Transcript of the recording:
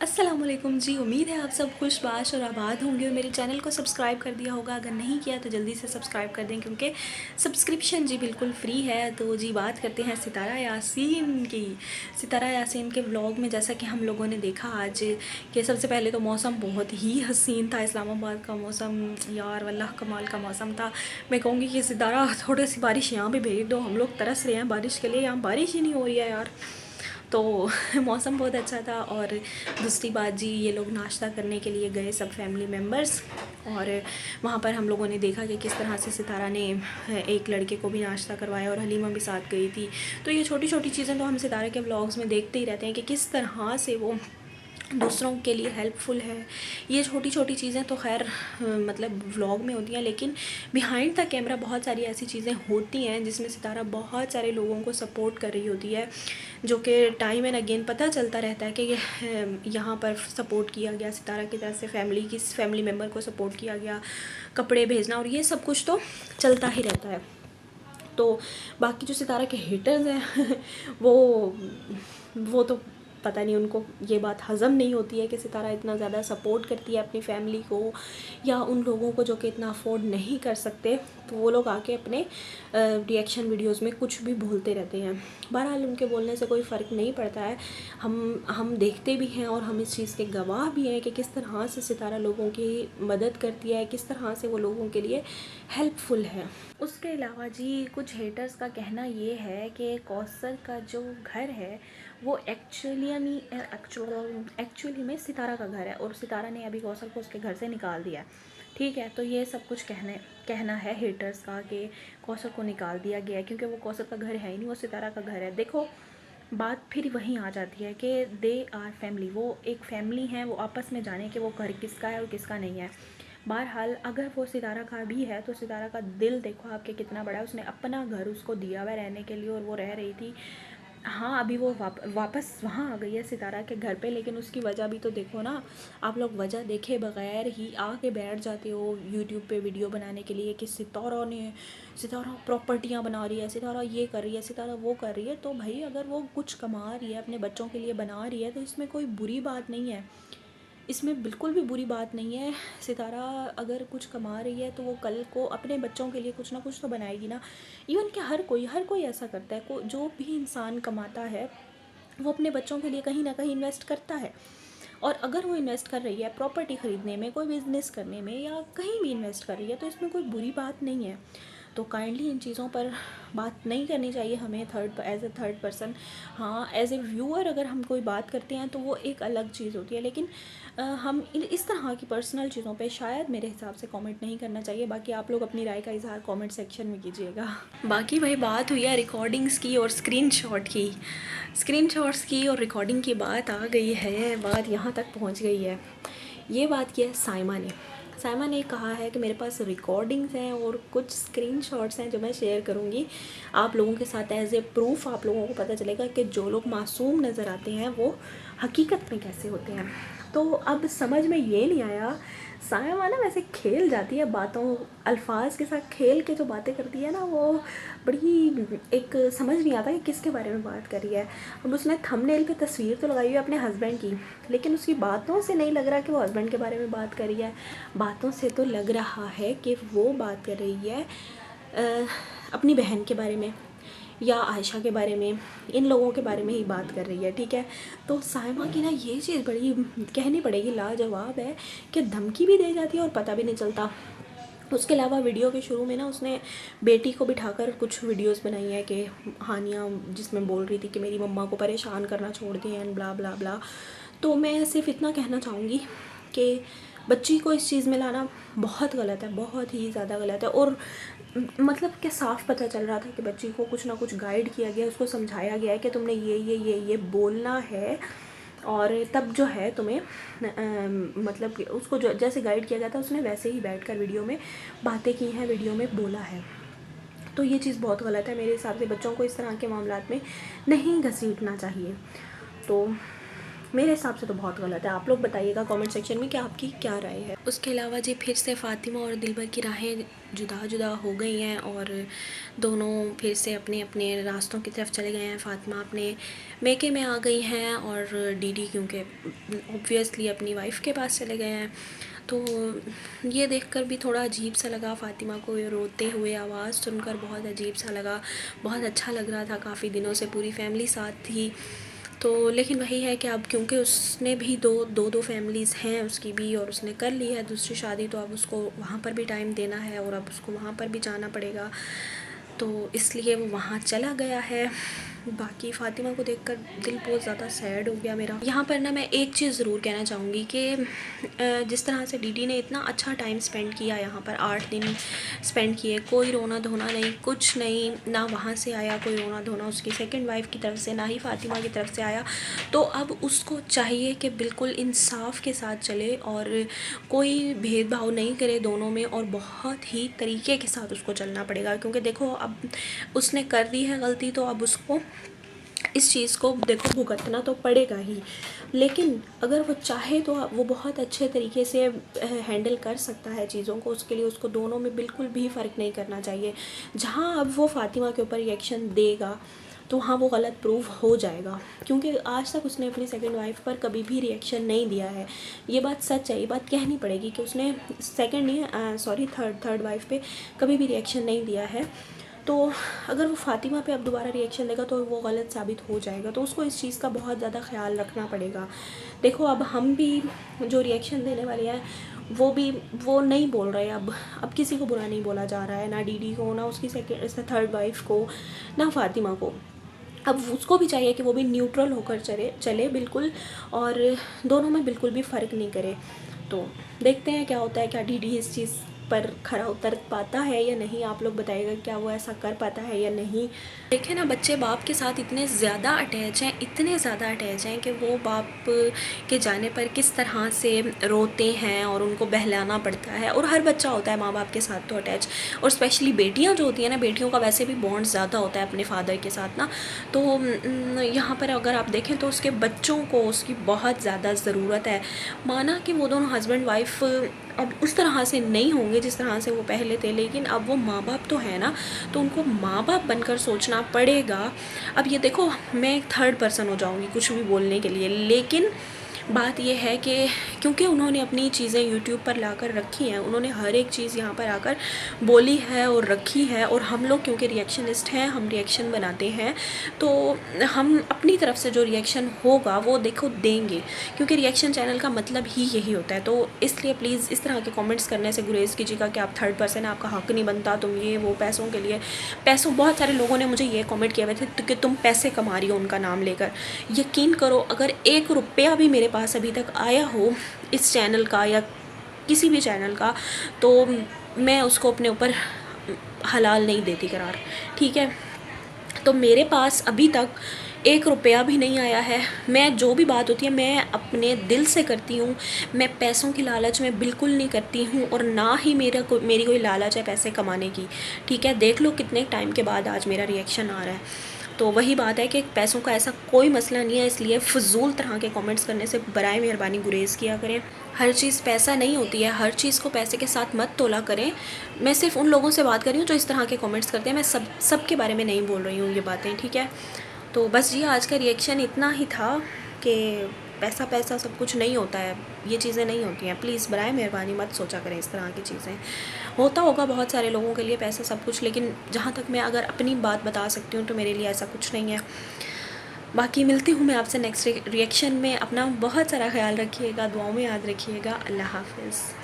अस्सलामुअलैकुम जी। उम्मीद है आप सब खुशबाश और आबाद होंगे और मेरे चैनल को सब्सक्राइब कर दिया होगा। अगर नहीं किया तो जल्दी से सब्सक्राइब कर दें क्योंकि सब्सक्रिप्शन जी बिल्कुल फ्री है। तो जी बात करते हैं सितारा यासीन की। सितारा यासीन के व्लॉग में जैसा कि हम लोगों ने देखा आज कि सबसे पहले तो मौसम बहुत ही हसीन था। इस्लामाबाद का मौसम यार वल्लाह कमाल का मौसम था। मैं कहूँगी कि सितारा थोड़ी सी बारिश यहाँ पर भेज दो, हम लोग तरस रहे हैं बारिश के लिए। यहाँ बारिश ही नहीं हो रही है यार। तो मौसम बहुत अच्छा था। और दूसरी बात जी, ये लोग नाश्ता करने के लिए गए सब फैमिली मेम्बर्स, और वहाँ पर हम लोगों ने देखा कि किस तरह से सितारा ने एक लड़के को भी नाश्ता करवाया और हलीमा भी साथ गई थी। तो ये छोटी छोटी चीज़ें तो हम सितारा के व्लॉग्स में देखते ही रहते हैं कि किस तरह से वो दूसरों के लिए हेल्पफुल है। ये छोटी छोटी चीज़ें तो खैर मतलब व्लॉग में होती हैं, लेकिन बिहाइंड द कैमरा बहुत सारी ऐसी चीज़ें होती हैं जिसमें सितारा बहुत सारे लोगों को सपोर्ट कर रही होती है, जो कि टाइम एंड अगेन पता चलता रहता है कि यहाँ पर सपोर्ट किया गया सितारा की तरफ से, फैमिली मेम्बर को सपोर्ट किया गया, कपड़े भेजना और ये सब कुछ तो चलता ही रहता है। तो बाकी जो सितारा के हेटर्स हैं वो तो पता नहीं उनको ये बात हज़म नहीं होती है कि सितारा इतना ज़्यादा सपोर्ट करती है अपनी फैमिली को या उन लोगों को जो कि इतना अफोर्ड नहीं कर सकते। तो वो लोग आके अपने रिएक्शन वीडियोस में कुछ भी बोलते रहते हैं। बहरहाल उनके बोलने से कोई फ़र्क नहीं पड़ता है। हम देखते भी हैं और हम इस चीज़ के गवाह भी हैं कि किस तरह से सितारा लोगों की मदद करती है, किस तरह से वो लोगों के लिए हेल्पफुल है। उसके अलावा जी कुछ हेटर्स का कहना ये है कि कौसर का जो घर है वो एक्चुअली में सितारा का घर है और सितारा ने अभी कौसर को उसके घर से निकाल दिया। ठीक है, तो ये सब कुछ कहना है हेटर्स का कि कौसर को निकाल दिया गया है क्योंकि वो कौसर का घर है ही नहीं, वो सितारा का घर है। देखो बात फिर वहीं आ जाती है कि दे आर फैमिली, वो एक फैमिली है, वो आपस में जाने कि वो घर किसका है और किसका नहीं है। बहरहाल अगर वो सितारा का भी है तो सितारा का दिल देखो आपके कितना बड़ा है। उसने अपना घर उसको दिया हुआ रहने के लिए और वो रह रही थी। हाँ अभी वो वापस वहाँ आ गई है सितारा के घर पे, लेकिन उसकी वजह भी तो देखो ना। आप लोग वजह देखे बगैर ही आके बैठ जाते हो यूट्यूब पे वीडियो बनाने के लिए कि सितारा प्रॉपर्टियाँ बना रही है, सितारा ये कर रही है, सितारा वो कर रही है। तो भाई अगर वो कुछ कमा रही है अपने बच्चों के लिए बना रही है तो इसमें कोई बुरी बात नहीं है, इसमें बिल्कुल भी बुरी बात नहीं है। सितारा अगर कुछ कमा रही है तो वो कल को अपने बच्चों के लिए कुछ ना कुछ तो बनाएगी ना। इवन कि हर कोई ऐसा करता है। जो भी इंसान कमाता है वो अपने बच्चों के लिए कहीं ना कहीं इन्वेस्ट करता है। और अगर वो इन्वेस्ट कर रही है प्रॉपर्टी ख़रीदने में, कोई बिज़नेस करने में या कहीं भी इन्वेस्ट कर रही है तो इसमें कोई बुरी बात नहीं है। तो काइंडली इन चीज़ों पर बात नहीं करनी चाहिए हमें एज ए थर्ड पर्सन। हाँ एज ए व्यूअर अगर हम कोई बात करते हैं तो वो एक अलग चीज़ होती है, लेकिन हम इस तरह की पर्सनल चीज़ों पे शायद मेरे हिसाब से कमेंट नहीं करना चाहिए। बाकी आप लोग अपनी राय का इजहार कमेंट सेक्शन में कीजिएगा। बाकी भाई बात हुई है रिकॉर्डिंग्स की और स्क्रीनशॉट्स की और रिकॉर्डिंग की बात आ गई है, बात यहाँ तक पहुँच गई है। ये बात की है साइमा ने कहा है कि मेरे पास रिकॉर्डिंग्स हैं और कुछ स्क्रीनशॉट्स हैं जो मैं शेयर करूँगी आप लोगों के साथ एज ए प्रूफ। आप लोगों को पता चलेगा कि जो लोग मासूम नज़र आते हैं वो हकीकत में कैसे होते हैं। तो अब समझ में ये नहीं आया, साइमा ना वैसे खेल जाती है बातों अल्फाज के साथ, खेल के जो बातें करती है ना वो बड़ी एक समझ नहीं आता कि किसके बारे में बात कर रही है। अब उसने थंबनेल पे तस्वीर तो लगाई हुई है अपने हस्बैंड की, लेकिन उसकी बातों से नहीं लग रहा कि वो हस्बैंड के बारे में बात कर रही है। बातों से तो लग रहा है कि वो बात कर रही है अपनी बहन के बारे में या आयशा के बारे में, इन लोगों के बारे में ही बात कर रही है। ठीक है, तो साइमा की ना ये चीज़ बड़ी कहनी पड़ेगी लाजवाब है कि धमकी भी दे जाती है और पता भी नहीं चलता। उसके अलावा वीडियो के शुरू में ना उसने बेटी को बिठाकर कुछ वीडियोस बनाई है कि हानिया, जिसमें बोल रही थी कि मेरी मम्मा को परेशान करना छोड़ दिए एंड ब्ला ब्ला ब्ला। तो मैं सिर्फ इतना कहना चाहूँगी कि बच्ची को इस चीज़ में लाना बहुत गलत है, बहुत ही ज़्यादा गलत है। और मतलब कि साफ पता चल रहा था कि बच्ची को कुछ ना कुछ गाइड किया गया, उसको समझाया गया है कि तुमने ये बोलना है और तब जो है तुम्हें मतलब कि उसको जो जैसे गाइड किया गया था उसने वैसे ही बैठकर वीडियो में बातें की हैं, वीडियो में बोला है। तो ये चीज़ बहुत गलत है मेरे हिसाब से। बच्चों को इस तरह के मामलात में नहीं घसीटना चाहिए। तो मेरे हिसाब से तो बहुत गलत है। आप लोग बताइएगा कमेंट सेक्शन में कि आपकी क्या राय है। उसके अलावा जी फिर से फ़ातिमा और दिलबर की राहें जुदा हो गई हैं और दोनों फिर से अपने अपने रास्तों की तरफ चले गए हैं। फ़ातिमा अपने मेके में आ गई हैं और डीडी क्योंकि ऑब्वियसली अपनी वाइफ के पास चले गए हैं। तो ये देखकर भी थोड़ा अजीब सा लगा, फ़ातिमा को रोते हुए आवाज़ सुनकर बहुत अजीब सा लगा। बहुत अच्छा लग रहा था, काफ़ी दिनों से पूरी फैमिली साथ थी। तो लेकिन वही है कि अब क्योंकि उसने भी दो फैमिलीज़ हैं उसकी भी, और उसने कर ली है दूसरी शादी, तो अब उसको वहाँ पर भी टाइम देना है और अब उसको वहाँ पर भी जाना पड़ेगा, तो इसलिए वो वहाँ चला गया है। बाकी फ़ातिमा को देखकर दिल बहुत ज़्यादा सैड हो गया मेरा। यहाँ पर ना मैं एक चीज़ ज़रूर कहना चाहूँगी कि जिस तरह से डीडी ने इतना अच्छा टाइम स्पेंड किया यहाँ पर, 8 दिन स्पेंड किए, कोई रोना धोना नहीं, कुछ नहीं, ना वहाँ से आया कोई रोना धोना उसकी सेकंड वाइफ की तरफ से, ना ही फ़ातिमा की तरफ से आया। तो अब उसको चाहिए कि बिल्कुल इंसाफ के साथ चले और कोई भेदभाव नहीं करे दोनों में, और बहुत ही तरीके के साथ उसको चलना पड़ेगा। क्योंकि देखो अब उसने कर दी है गलती, तो अब उसको इस चीज़ को देखो भुगतना तो पड़ेगा ही, लेकिन अगर वो चाहे तो वो बहुत अच्छे तरीके से हैंडल कर सकता है चीज़ों को। उसके लिए उसको दोनों में बिल्कुल भी फ़र्क नहीं करना चाहिए। जहाँ अब वो फ़ातिमा के ऊपर रिएक्शन देगा तो हाँ वो गलत प्रूव हो जाएगा, क्योंकि आज तक उसने अपनी सेकंड वाइफ पर कभी भी रिएक्शन नहीं दिया है। ये बात सच है, ये बात कहनी पड़ेगी कि उसने सेकंड नहीं सॉरी थर्ड वाइफ पे कभी भी रिएक्शन नहीं दिया है। तो अगर वो फ़ातिमा पे अब दोबारा रिएक्शन देगा तो वो गलत साबित हो जाएगा, तो उसको इस चीज़ का बहुत ज़्यादा ख्याल रखना पड़ेगा। देखो अब हम भी जो रिएक्शन देने वाले हैं वो नहीं बोल रहे, अब किसी को बुरा नहीं बोला जा रहा है, ना डीडी को, ना उसकी थर्ड वाइफ को, ना फ़ातिमा को। अब उसको भी चाहिए कि वो भी न्यूट्रल होकर चले बिल्कुल, और दोनों में बिल्कुल भी फ़र्क नहीं करे। तो देखते हैं क्या होता है, क्या डीडी इस चीज़ पर खरा उतर पाता है या नहीं। आप लोग बताइएगा क्या वो ऐसा कर पाता है या नहीं। देखें ना, बच्चे बाप के साथ इतने ज़्यादा अटैच हैं, इतने ज़्यादा अटैच हैं कि वो बाप के जाने पर किस तरह से रोते हैं और उनको बहलाना पड़ता है। और हर बच्चा होता है माँ बाप के साथ तो अटैच, और स्पेशली बेटियाँ जो होती हैं ना, बेटियों का वैसे भी बॉन्ड ज़्यादा होता है अपने फादर के साथ ना। तो यहाँ पर अगर आप देखें तो उसके बच्चों को उसकी बहुत ज़्यादा ज़रूरत है। माना कि वो दोनों हस्बैंड वाइफ अब उस तरह से नहीं होंगे जिस तरह से वो पहले थे, लेकिन अब वो माँ बाप तो है ना, तो उनको माँ बाप बनकर सोचना पड़ेगा। अब ये देखो, मैं एक थर्ड पर्सन हो जाऊँगी कुछ भी बोलने के लिए, लेकिन बात यह है कि क्योंकि उन्होंने अपनी चीज़ें यूट्यूब पर लाकर रखी हैं, उन्होंने हर एक चीज़ यहाँ पर आकर बोली है और रखी है, और हम लोग क्योंकि रिएक्शनिस्ट हैं, हम रिएक्शन बनाते हैं, तो हम अपनी तरफ से जो रिएक्शन होगा वो देखो देंगे, क्योंकि रिएक्शन चैनल का मतलब ही यही होता है। तो इसलिए प्लीज़ इस तरह के कमेंट्स करने से गुरेज कीजिएगा कि आप थर्ड पर्सन है, आपका हक़ नहीं बनता, तुम ये वो पैसों के लिए बहुत सारे लोगों ने मुझे ये कमेंट किए हुए थे कि तुम पैसे कमा रही हो उनका नाम लेकर। यकीन करो, अगर 1 रुपया भी मेरे पास अभी तक आया हो इस चैनल का या किसी भी चैनल का, तो मैं उसको अपने ऊपर हलाल नहीं देती करार, ठीक है। तो मेरे पास अभी तक 1 रुपया भी नहीं आया है। मैं जो भी बात होती है मैं अपने दिल से करती हूँ, मैं पैसों की लालच में बिल्कुल नहीं करती हूँ, और ना ही मेरी कोई लालच है पैसे कमाने की, ठीक है। देख लो कितने टाइम के बाद आज मेरा रिएक्शन आ रहा है। तो वही बात है कि पैसों का ऐसा कोई मसला नहीं है, इसलिए फ़िज़ूल तरह के कमेंट्स करने से बराए मेहरबानी गुरेज़ किया करें। हर चीज़ पैसा नहीं होती है, हर चीज़ को पैसे के साथ मत तोला करें। मैं सिर्फ उन लोगों से बात कर रही हूँ जो इस तरह के कमेंट्स करते हैं, मैं सब के बारे में नहीं बोल रही हूँ ये बातें, ठीक है। तो बस जी आज का रिएक्शन इतना ही था कि पैसा सब कुछ नहीं होता है, ये चीज़ें नहीं होती हैं। प्लीज़ बराए मेहरबानी मत सोचा करें इस तरह की चीज़ें। होता होगा बहुत सारे लोगों के लिए पैसा सब कुछ, लेकिन जहाँ तक मैं अगर अपनी बात बता सकती हूँ तो मेरे लिए ऐसा कुछ नहीं है। बाकी मिलती हूँ मैं आपसे नेक्स्ट रिएक्शन में। अपना बहुत सारा ख्याल रखिएगा, दुआओं में याद रखिएगा। अल्लाह हाफ़िज़।